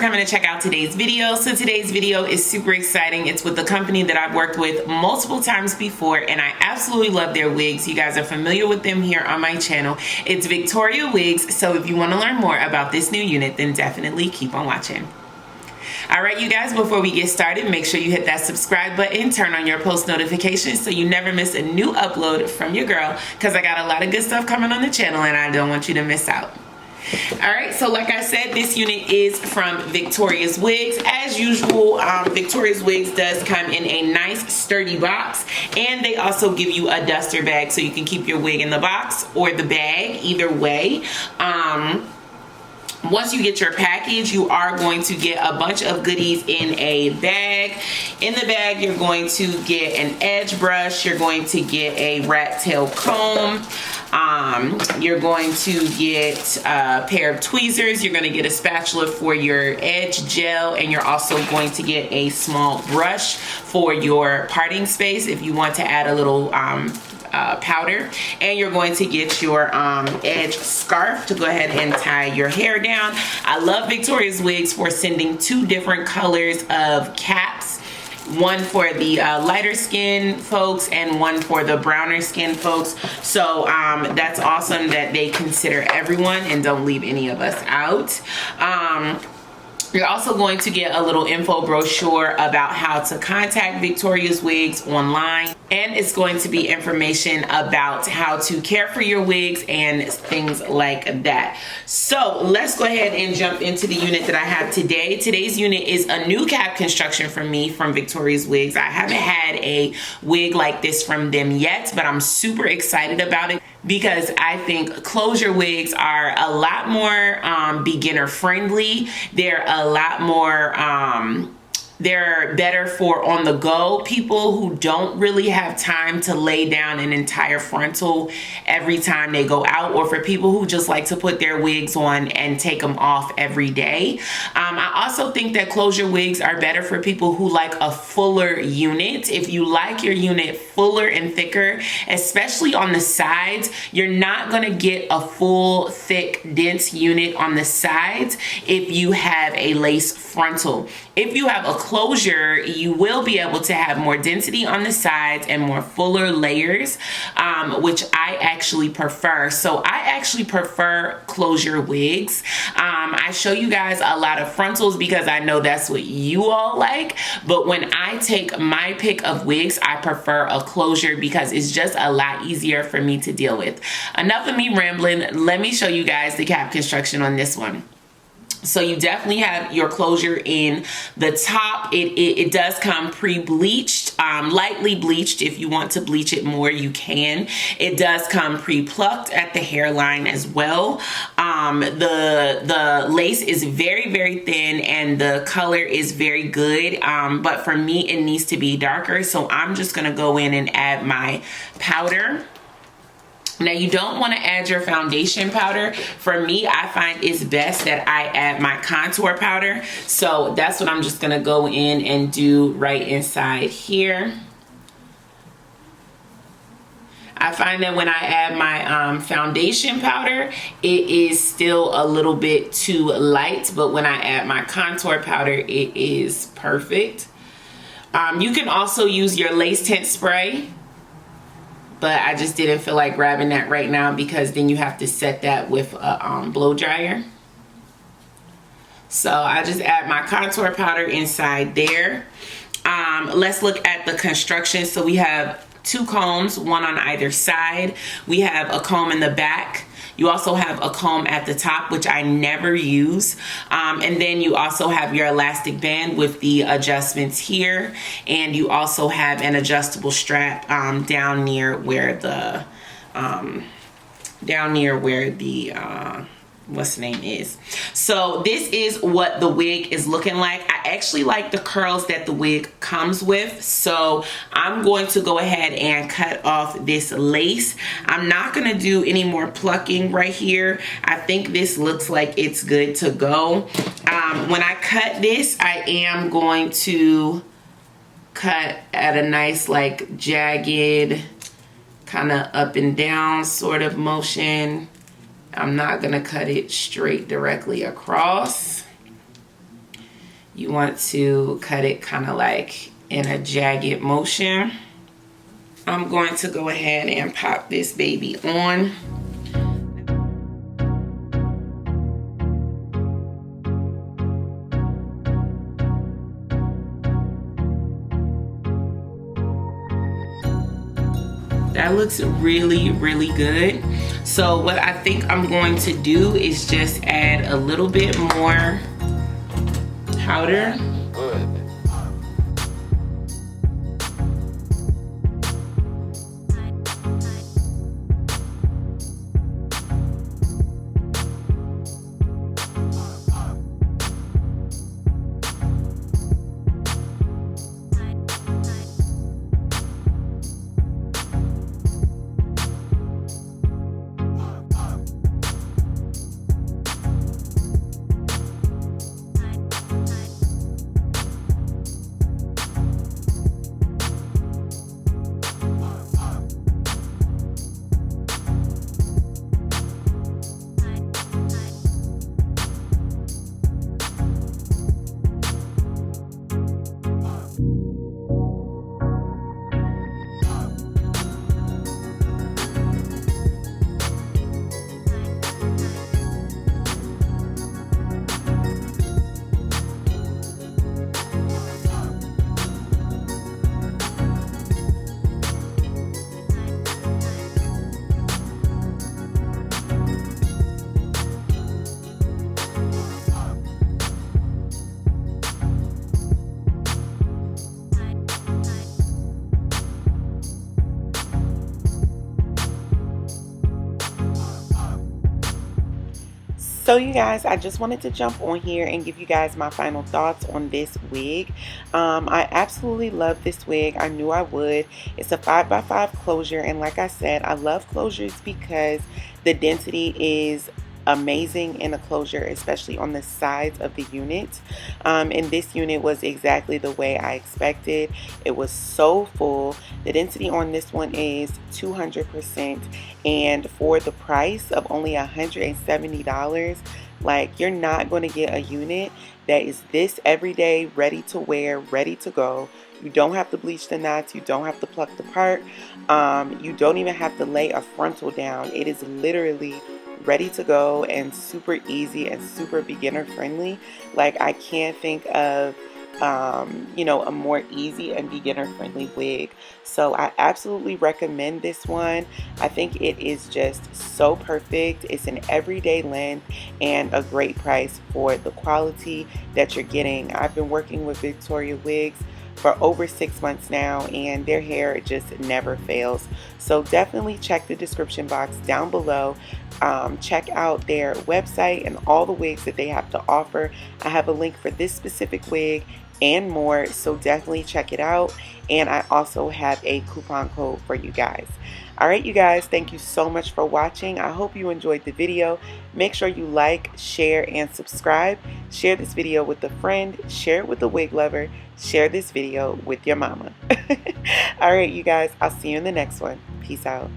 coming to check out today's video. So today's video is super exciting. It's with a company that I've worked with multiple times before, and I absolutely love their wigs. You guys are familiar with them here on my channel. It's Victoriaswig. So if you want to learn more about this new unit, then definitely keep on watching. Alright you guys, before we get started, make sure you hit that subscribe button, turn on your post notifications so you never miss a new upload from your girl, because I got a lot of good stuff coming on the channel and I don't want you to miss out. Alright, so like I said, this unit is from Victoriaswig. As usual, Victoriaswig does come in a nice sturdy box, and they also give you a duster bag so you can keep your wig in the box or the bag, either way. Once you get your package, you are going to get a bunch of goodies in a bag. In the bag, you're going to get an edge brush. You're going to get a rat tail comb. You're going to get a pair of tweezers. You're going to get a spatula for your edge gel, and you're also going to get a small brush for your parting space if you want to add a little powder, and you're going to get your edge scarf to go ahead and tie your hair down. I love Victoriaswig for sending two different colors of caps, one for the lighter skin folks and one for the browner skin folks. So that's awesome that they consider everyone and don't leave any of us out. You're also going to get a little info brochure about how to contact Victoriaswig online, and it's going to be information about how to care for your wigs and things like that. So let's go ahead and jump into the unit that I have today. Today's unit is a new cap construction from me from Victoriaswig. I haven't had a wig like this from them yet, but I'm super excited about it because I think closure wigs are a lot more beginner friendly. They're a lot more they're better for on the go people who don't really have time to lay down an entire frontal every time they go out, or for people who just like to put their wigs on and take them off every day. I also think that closure wigs are better for people who like a fuller unit. If you like your unit fuller and thicker, especially on the sides, you're not going to get a full, thick, dense unit on the sides if you have a lace frontal. If you have a closure, you will be able to have more density on the sides and more fuller layers, which I actually prefer. So I actually prefer closure wigs. I show you guys a lot of frontals because I know that's what you all like, but when I take my pick of wigs, I prefer a closure because it's just a lot easier for me to deal with. Enough of me rambling. Let me show you guys the cap construction on this one. So you definitely have your closure in the top. It does come pre-bleached, lightly bleached. If you want to bleach it more, you can. It does come pre-plucked at the hairline as well. The lace is very, very thin and the color is very good. But for me, it needs to be darker. So I'm just gonna go in and add my powder. Now you don't want to add your foundation powder. For me, I find it's best that I add my contour powder. So that's what I'm just going to go in and do right inside here. I find that when I add my foundation powder, it is still a little bit too light, but when I add my contour powder, it is perfect. You can also use your lace tint spray, but I just didn't feel like grabbing that right now because then you have to set that with a blow dryer. So I just add my contour powder inside there. Let's look at the construction. So we have two combs, one on either side. We have a comb in the back. You also have a comb at the top, which I never use. And then you also have your elastic band with the adjustments here. And you also have an adjustable strap down near where the, what's the name is. So this is what the wig is looking like. I actually like the curls that the wig comes with, so I'm going to go ahead and cut off this lace. I'm not going to do any more plucking right here. I think this looks like it's good to go. When I cut this, I am going to cut at a nice like jagged kind of up and down sort of motion. I'm not going to cut it straight directly across. You want to cut it kind of like in a jagged motion. I'm going to go ahead and pop this baby on. That looks really, really good. So what I think I'm going to do is just add a little bit more powder. So you guys, I just wanted to jump on here and give you guys my final thoughts on this wig. I absolutely love this wig. I knew I would. It's a 5x5 closure, and like I said, I love closures because the density is amazing in a closure, especially on the sides of the unit. And this unit was exactly the way I expected. It was so full. The density on this one is 200%, and for the price of only $170, like, you're not going to get a unit that is this everyday, ready to wear, ready to go. You don't have to bleach the knots. You don't have to pluck the part. You don't even have to lay a frontal down. It is literally ready to go and super easy and super beginner friendly. Like, I can't think of you know, a more easy and beginner friendly wig. So I absolutely recommend this one. I think it is just so perfect. It's an everyday length and a great price for the quality that you're getting. I've been working with Victoria Wigs for over 6 months now, and their hair just never fails. So definitely check the description box down below. Check out their website and all the wigs that they have to offer. I have a link for this specific wig and more, so definitely check it out. And I also have a coupon code for you guys. Alright you guys, thank you so much for watching. I hope you enjoyed the video. Make sure you like, share, and subscribe. Share this video with a friend. Share it with a wig lover. Share this video with your mama. Alright you guys, I'll see you in the next one. Peace out.